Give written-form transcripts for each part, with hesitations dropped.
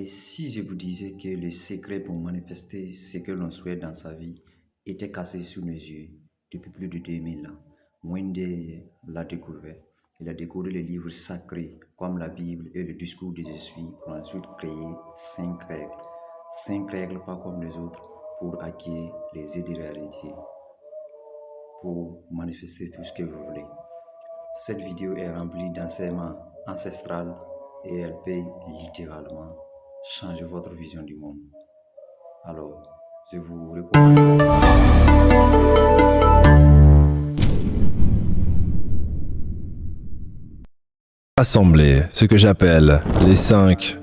Et si je vous disais que le secret pour manifester ce que l'on souhaite dans sa vie était cassé sous nos yeux depuis plus de 2000 ans, Mwinde l'a découvert. Il a découvert les livres sacrés comme la Bible et le discours de Jésus pour ensuite créer 5 règles. 5 règles pas comme les autres pour acquérir les aides de réalité, pour manifester tout ce que vous voulez. Cette vidéo est remplie d'enseignements ancestrales et elle peut littéralement changer votre vision du monde. Alors, je vous recommande. Rassembler ce que j'appelle les cinq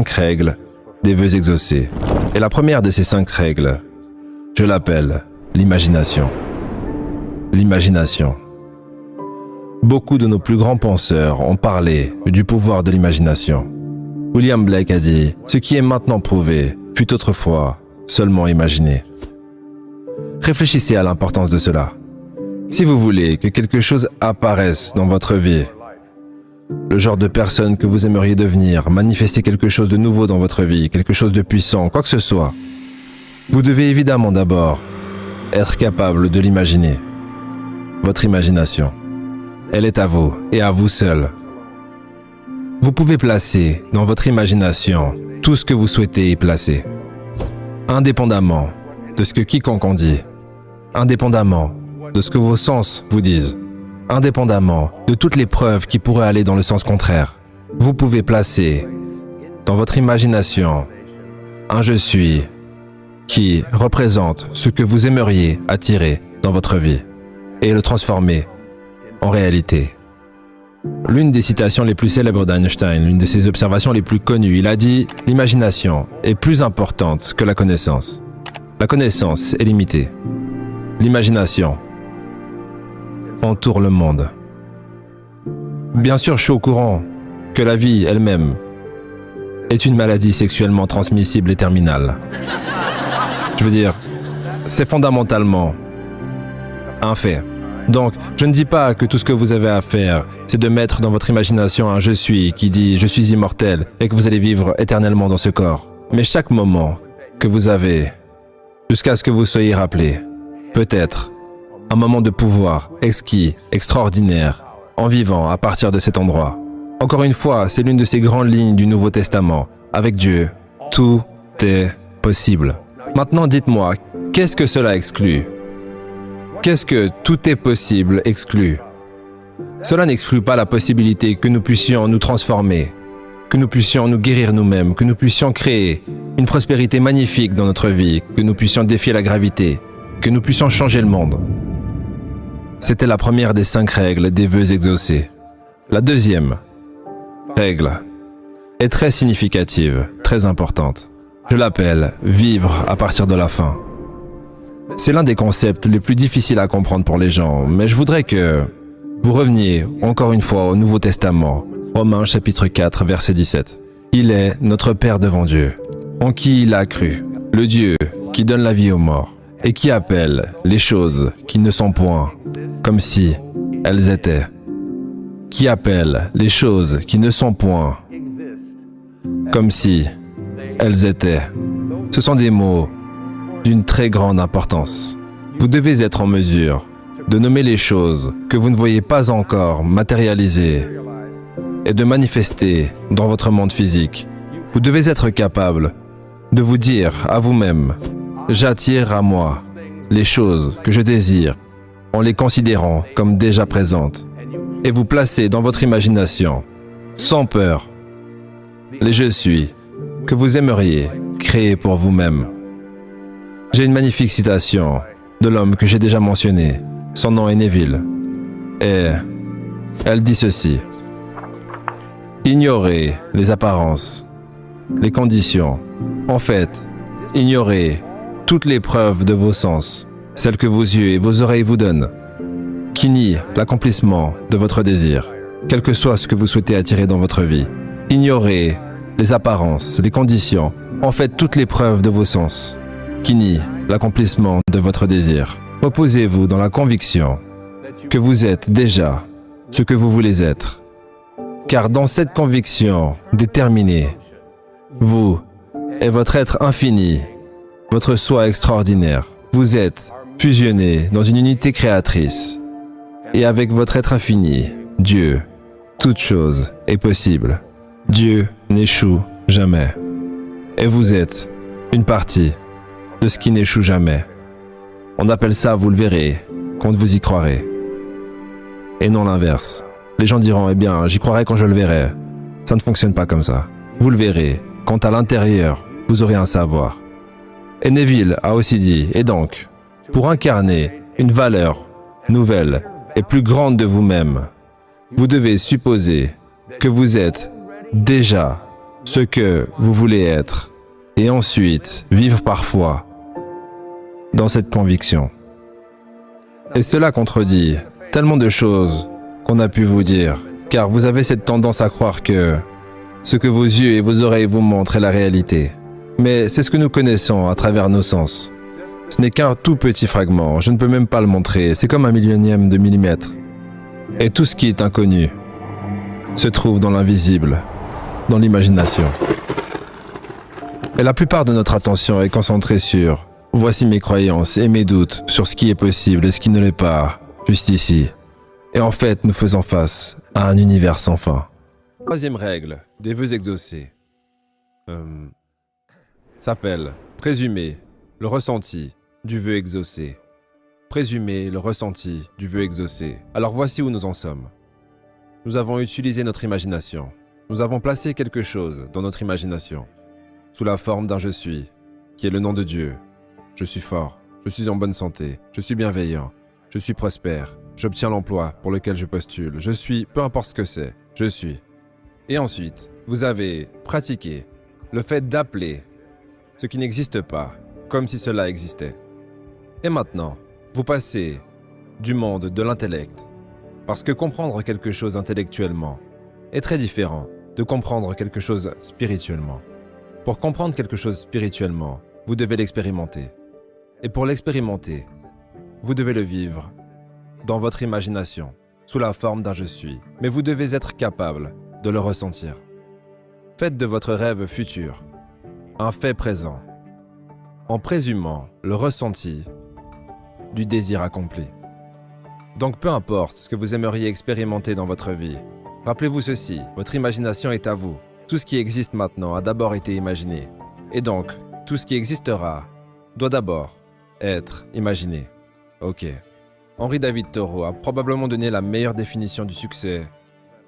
règles des vœux exaucés. Et la première de ces 5 règles, je l'appelle l'imagination. L'imagination. Beaucoup de nos plus grands penseurs ont parlé du pouvoir de l'imagination. William Blake a dit « Ce qui est maintenant prouvé fut autrefois seulement imaginé ». Réfléchissez à l'importance de cela. Si vous voulez que quelque chose apparaisse dans votre vie, le genre de personne que vous aimeriez devenir, manifester quelque chose de nouveau dans votre vie, quelque chose de puissant, quoi que ce soit, vous devez évidemment d'abord être capable de l'imaginer. Votre imagination, elle est à vous et à vous seul. Vous pouvez placer dans votre imagination tout ce que vous souhaitez y placer, indépendamment de ce que quiconque en dit, indépendamment de ce que vos sens vous disent, indépendamment de toutes les preuves qui pourraient aller dans le sens contraire. Vous pouvez placer dans votre imagination un « je suis » qui représente ce que vous aimeriez attirer dans votre vie et le transformer en réalité. L'une des citations les plus célèbres d'Einstein, l'une de ses observations les plus connues, il a dit « L'imagination est plus importante que la connaissance. La connaissance est limitée. L'imagination entoure le monde. » Bien sûr, je suis au courant que la vie elle-même est une maladie sexuellement transmissible et terminale. Je veux dire, c'est fondamentalement un fait. Donc, je ne dis pas que tout ce que vous avez à faire, c'est de mettre dans votre imagination un « je suis » qui dit « je suis immortel » et que vous allez vivre éternellement dans ce corps. Mais chaque moment que vous avez, jusqu'à ce que vous soyez rappelé, peut être un moment de pouvoir exquis, extraordinaire, en vivant à partir de cet endroit. Encore une fois, c'est l'une de ces grandes lignes du Nouveau Testament. Avec Dieu, tout est possible. Maintenant, dites-moi, qu'est-ce que cela exclut ? Qu'est-ce que tout est possible exclut? Cela n'exclut pas la possibilité que nous puissions nous transformer, que nous puissions nous guérir nous-mêmes, que nous puissions créer une prospérité magnifique dans notre vie, que nous puissions défier la gravité, que nous puissions changer le monde. C'était la première des 5 règles des vœux exaucés. La deuxième règle est très significative, très importante. Je l'appelle « vivre à partir de la faim ». C'est l'un des concepts les plus difficiles à comprendre pour les gens, mais je voudrais que vous reveniez encore une fois au Nouveau Testament, Romains chapitre 4, verset 17. Il est notre Père devant Dieu, en qui il a cru, le Dieu qui donne la vie aux morts et qui appelle les choses qui ne sont point, comme si elles étaient. Qui appelle les choses qui ne sont point, comme si elles étaient. Ce sont des mots d'une très grande importance. Vous devez être en mesure de nommer les choses que vous ne voyez pas encore matérialisées et de manifester dans votre monde physique. Vous devez être capable de vous dire à vous-même « J'attire à moi les choses que je désire en les considérant comme déjà présentes » et vous placez dans votre imagination, sans peur, les « je suis » que vous aimeriez créer pour vous-même. J'ai une magnifique citation de l'homme que j'ai déjà mentionné. Son nom est Neville. Et elle dit ceci. Ignorez les apparences, les conditions. En fait, ignorez toutes les preuves de vos sens, celles que vos yeux et vos oreilles vous donnent, qui nient l'accomplissement de votre désir, quel que soit ce que vous souhaitez attirer dans votre vie. Ignorez les apparences, les conditions. En fait, toutes les preuves de vos sens, qui nie l'accomplissement de votre désir. Reposez-vous dans la conviction que vous êtes déjà ce que vous voulez être. Car dans cette conviction déterminée, vous et votre être infini, votre soi extraordinaire. Vous êtes fusionnés dans une unité créatrice. Et avec votre être infini, Dieu, toute chose est possible. Dieu n'échoue jamais. Et vous êtes une partie de ce qui n'échoue jamais. On appelle ça, vous le verrez, quand vous y croirez. Et non l'inverse. Les gens diront, eh bien, j'y croirai quand je le verrai. Ça ne fonctionne pas comme ça. Vous le verrez, quand à l'intérieur, vous aurez un savoir. Et Neville a aussi dit, et donc, pour incarner une valeur nouvelle et plus grande de vous-même, vous devez supposer que vous êtes déjà ce que vous voulez être, et ensuite vivre parfois dans cette conviction. Et cela contredit tellement de choses qu'on a pu vous dire, car vous avez cette tendance à croire que ce que vos yeux et vos oreilles vous montrent est la réalité. Mais c'est ce que nous connaissons à travers nos sens. Ce n'est qu'un tout petit fragment, je ne peux même pas le montrer, c'est comme un millionième de millimètre. Et tout ce qui est inconnu se trouve dans l'invisible, dans l'imagination. Et la plupart de notre attention est concentrée sur « voici mes croyances et mes doutes sur ce qui est possible et ce qui ne l'est pas, juste ici ». Et en fait, nous faisons face à un univers sans fin. Troisième règle des vœux exaucés s'appelle « présumer le ressenti du vœu exaucé ». Présumer le ressenti du vœu exaucé. Alors voici où nous en sommes. Nous avons utilisé notre imagination. Nous avons placé quelque chose dans notre imagination, sous la forme d'un « je suis », qui est le nom de Dieu. Je suis fort, je suis en bonne santé, je suis bienveillant, je suis prospère, j'obtiens l'emploi pour lequel je postule, je suis, peu importe ce que c'est, je suis. Et ensuite, vous avez pratiqué le fait d'appeler ce qui n'existe pas, comme si cela existait. Et maintenant, vous passez du monde de l'intellect, parce que comprendre quelque chose intellectuellement est très différent de comprendre quelque chose spirituellement. Pour comprendre quelque chose spirituellement, vous devez l'expérimenter. Et pour l'expérimenter, vous devez le vivre dans votre imagination, sous la forme d'un « je suis ». Mais vous devez être capable de le ressentir. Faites de votre rêve futur un fait présent, en présumant le ressenti du désir accompli. Donc peu importe ce que vous aimeriez expérimenter dans votre vie, rappelez-vous ceci, votre imagination est à vous. Tout ce qui existe maintenant a d'abord été imaginé. Et donc, tout ce qui existera doit d'abord être imaginé. Ok. Henri David Thoreau a probablement donné la meilleure définition du succès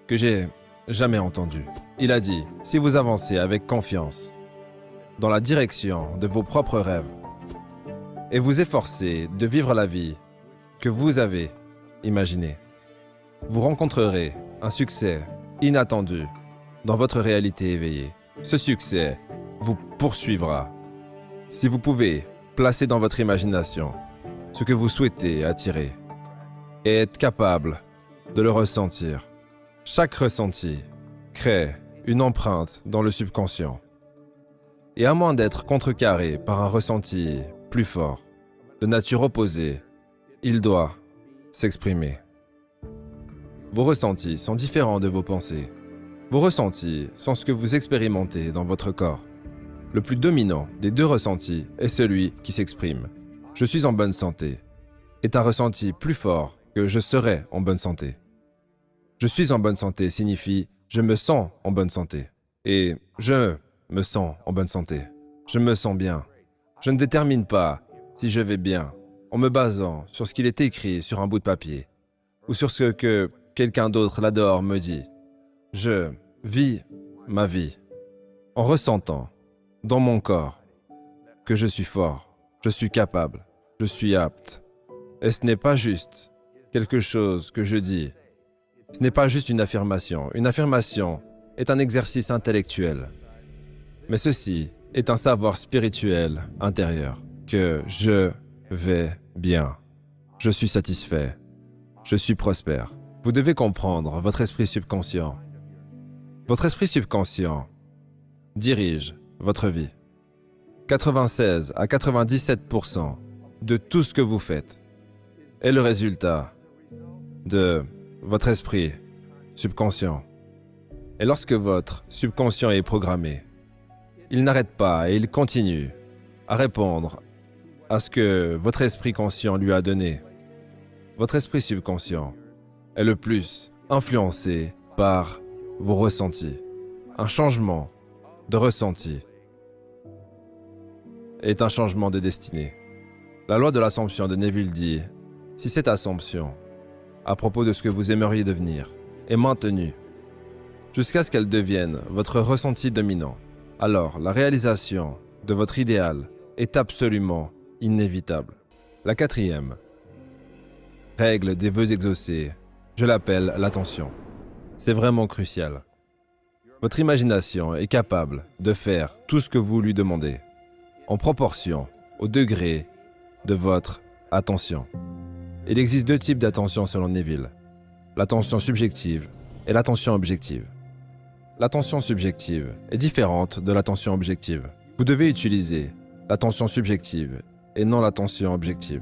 que j'ai jamais entendue. Il a dit, si vous avancez avec confiance dans la direction de vos propres rêves et vous efforcez de vivre la vie que vous avez imaginée, vous rencontrerez un succès inattendu dans votre réalité éveillée. Ce succès vous poursuivra si vous pouvez placer dans votre imagination ce que vous souhaitez attirer et être capable de le ressentir. Chaque ressenti crée une empreinte dans le subconscient. Et à moins d'être contrecarré par un ressenti plus fort, de nature opposée, il doit s'exprimer. Vos ressentis sont différents de vos pensées. Vos ressentis sont ce que vous expérimentez dans votre corps. Le plus dominant des deux ressentis est celui qui s'exprime. « Je suis en bonne santé » est un ressenti plus fort que « je serai en bonne santé ». « Je suis en bonne santé » signifie « je me sens en bonne santé » et « je me sens en bonne santé ». Je me sens bien. Je ne détermine pas si je vais bien en me basant sur ce qu'il est écrit sur un bout de papier ou sur ce que quelqu'un d'autre là-dehors me dit. Je vis ma vie en ressentant dans mon corps que je suis fort, je suis capable, je suis apte. Et ce n'est pas juste quelque chose que je dis. Ce n'est pas juste une affirmation. Une affirmation est un exercice intellectuel. Mais ceci est un savoir spirituel intérieur. Que je vais bien. Je suis satisfait. Je suis prospère. Vous devez comprendre votre esprit subconscient. Votre esprit subconscient dirige votre vie. 96 à 97% de tout ce que vous faites est le résultat de votre esprit subconscient. Et lorsque votre subconscient est programmé, il n'arrête pas et il continue à répondre à ce que votre esprit conscient lui a donné. Votre esprit subconscient est le plus influencé par vos ressentis. Un changement de ressenti est un changement de destinée. La loi de l'assomption de Neville dit, si cette assomption, à propos de ce que vous aimeriez devenir, est maintenue jusqu'à ce qu'elle devienne votre ressenti dominant, alors la réalisation de votre idéal est absolument inévitable. La quatrième règle des vœux exaucés, je l'appelle l'attention. C'est vraiment crucial. Votre imagination est capable de faire tout ce que vous lui demandez, en proportion au degré de votre attention. Il existe deux types d'attention selon Neville, l'attention subjective et l'attention objective. L'attention subjective est différente de l'attention objective. Vous devez utiliser l'attention subjective et non l'attention objective.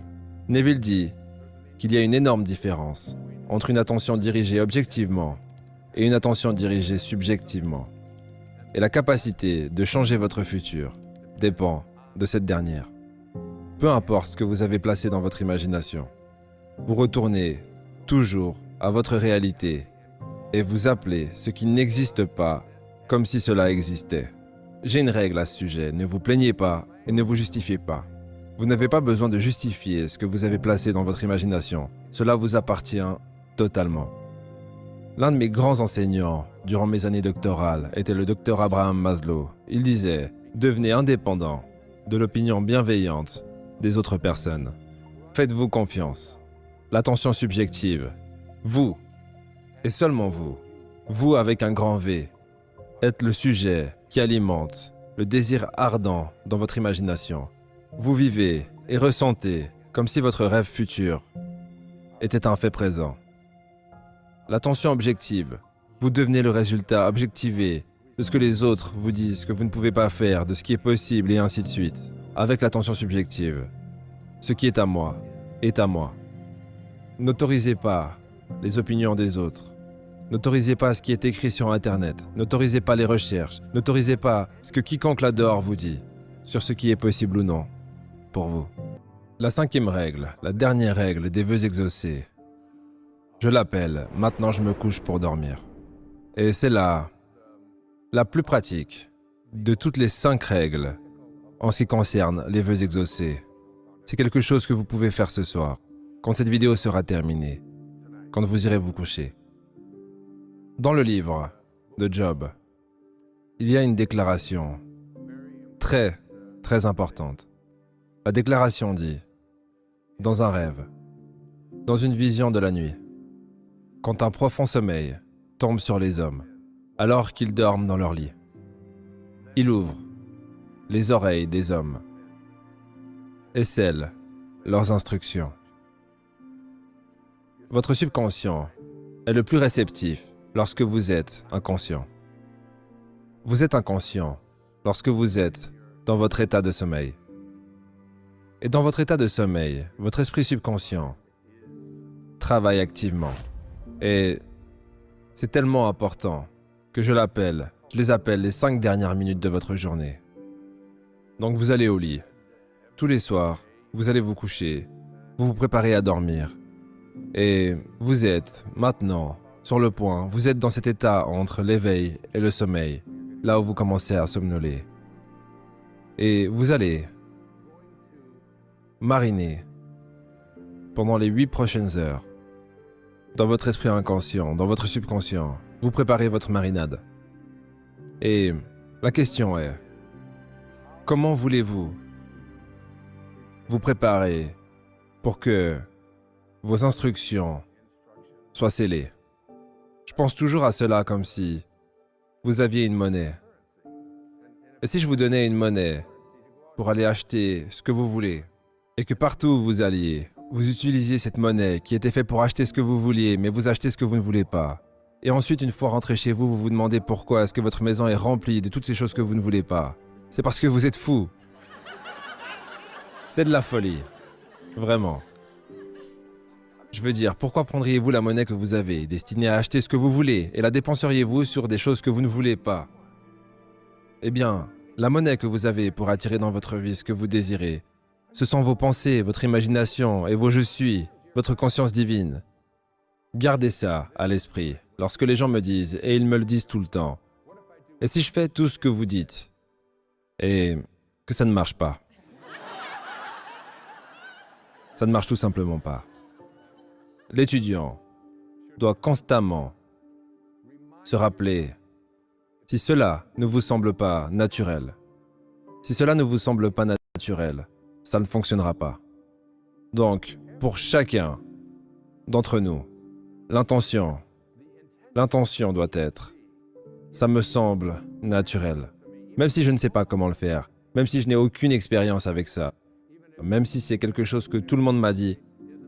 Neville dit qu'il y a une énorme différence entre une attention dirigée objectivement et une attention dirigée subjectivement. Et la capacité de changer votre futur dépend de cette dernière. Peu importe ce que vous avez placé dans votre imagination, vous retournez toujours à votre réalité et vous appelez ce qui n'existe pas comme si cela existait. J'ai une règle à ce sujet, ne vous plaignez pas et ne vous justifiez pas. Vous n'avez pas besoin de justifier ce que vous avez placé dans votre imagination. Cela vous appartient totalement. L'un de mes grands enseignants durant mes années doctorales était le docteur Abraham Maslow. Il disait « Devenez indépendant de l'opinion bienveillante des autres personnes. Faites-vous confiance. L'attention subjective, vous, et seulement vous avec un grand V, êtes le sujet qui alimente le désir ardent dans votre imagination. Vous vivez et ressentez comme si votre rêve futur était un fait présent. L'attention objective, vous devenez le résultat objectivé de ce que les autres vous disent que vous ne pouvez pas faire, de ce qui est possible et ainsi de suite. Avec l'attention subjective, ce qui est à moi est à moi. N'autorisez pas les opinions des autres. N'autorisez pas ce qui est écrit sur Internet. N'autorisez pas les recherches. N'autorisez pas ce que quiconque l'adore vous dit sur ce qui est possible ou non pour vous. La cinquième règle, la dernière règle des vœux exaucés, je l'appelle « Maintenant je me couche pour dormir ». Et c'est la plus pratique de toutes les 5 règles en ce qui concerne les vœux exaucés. C'est quelque chose que vous pouvez faire ce soir, quand cette vidéo sera terminée, quand vous irez vous coucher. Dans le livre de Job, il y a une déclaration très, très importante. La déclaration dit « Dans un rêve, dans une vision de la nuit, quand un profond sommeil tombe sur les hommes, alors qu'ils dorment dans leur lit, il ouvre les oreilles des hommes et scelle leurs instructions. Votre subconscient est le plus réceptif lorsque vous êtes inconscient. Vous êtes inconscient lorsque vous êtes dans votre état de sommeil. Et dans votre état de sommeil, votre esprit subconscient travaille activement. Et c'est tellement important que je les appelle les 5 dernières minutes de votre journée. Donc vous allez au lit. Tous les soirs, vous allez vous coucher, vous vous préparez à dormir. Et vous êtes maintenant sur le point, vous êtes dans cet état entre l'éveil et le sommeil, là où vous commencez à somnoler. Et vous allez mariner pendant les 8 prochaines heures dans votre esprit inconscient, dans votre subconscient. Vous préparez votre marinade. Et la question est, comment voulez-vous vous préparer pour que vos instructions soient scellées? Je pense toujours à cela comme si vous aviez une monnaie. Et si je vous donnais une monnaie pour aller acheter ce que vous voulez, et que partout où vous alliez, vous utilisiez cette monnaie qui était faite pour acheter ce que vous vouliez, mais vous achetez ce que vous ne voulez pas. Et ensuite, une fois rentré chez vous, vous vous demandez pourquoi est-ce que votre maison est remplie de toutes ces choses que vous ne voulez pas. C'est parce que vous êtes fou. C'est de la folie. Vraiment. Je veux dire, pourquoi prendriez-vous la monnaie que vous avez, destinée à acheter ce que vous voulez, et la dépenseriez-vous sur des choses que vous ne voulez pas? Eh bien, La monnaie que vous avez pour attirer dans votre vie ce que vous désirez, ce sont vos pensées, votre imagination et vos je suis, votre conscience divine. Gardez ça à l'esprit lorsque les gens me disent, et ils me le disent tout le temps, et si je fais tout ce que vous dites, et que ça ne marche pas. Ça ne marche tout simplement pas. L'étudiant doit constamment se rappeler, si cela ne vous semble pas naturel, si cela ne vous semble pas naturel, ça ne fonctionnera pas. Donc, pour chacun d'entre nous, l'intention doit être, ça me semble naturel. Même si je ne sais pas comment le faire, même si je n'ai aucune expérience avec ça, même si c'est quelque chose que tout le monde m'a dit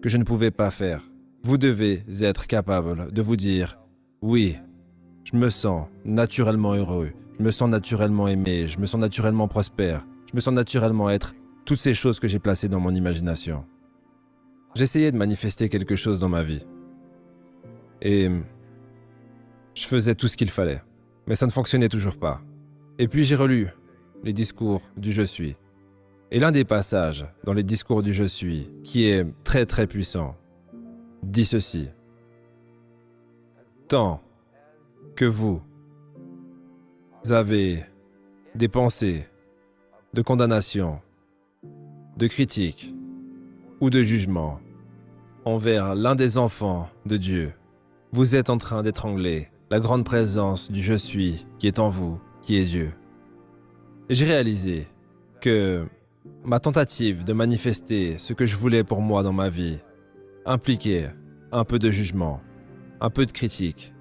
que je ne pouvais pas faire, vous devez être capable de vous dire, oui, je me sens naturellement heureux, je me sens naturellement aimé, je me sens naturellement prospère, je me sens naturellement être toutes ces choses que j'ai placées dans mon imagination. J'essayais de manifester quelque chose dans ma vie. Et je faisais tout ce qu'il fallait. Mais ça ne fonctionnait toujours pas. Et puis j'ai relu les discours du Je suis. Et l'un des passages dans les discours du Je suis, qui est très très puissant, dit ceci. Tant que vous avez des pensées de condamnation, de critique ou de jugement envers l'un des enfants de Dieu, vous êtes en train d'étrangler la grande présence du Je suis qui est en vous, qui est Dieu. Et j'ai réalisé que ma tentative de manifester ce que je voulais pour moi dans ma vie impliquait un peu de jugement, un peu de critique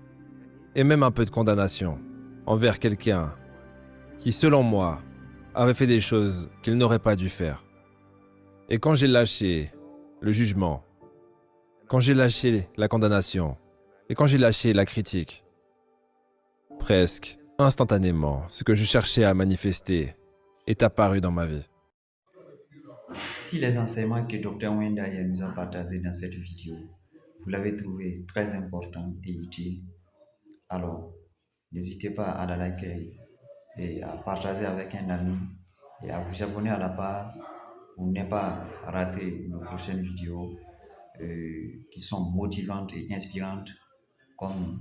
et même un peu de condamnation envers quelqu'un qui, selon moi, avait fait des choses qu'il n'aurait pas dû faire. Et quand j'ai lâché le jugement, quand j'ai lâché la condamnation et quand j'ai lâché la critique, presque instantanément, ce que je cherchais à manifester est apparu dans ma vie. Si les enseignements que Dr. Wendaya nous a partagés dans cette vidéo, vous l'avez trouvé très important et utile, alors n'hésitez pas à la liker et à partager avec un ami et à vous abonner à la page pour ne pas rater nos prochaines vidéos qui sont motivantes et inspirantes comme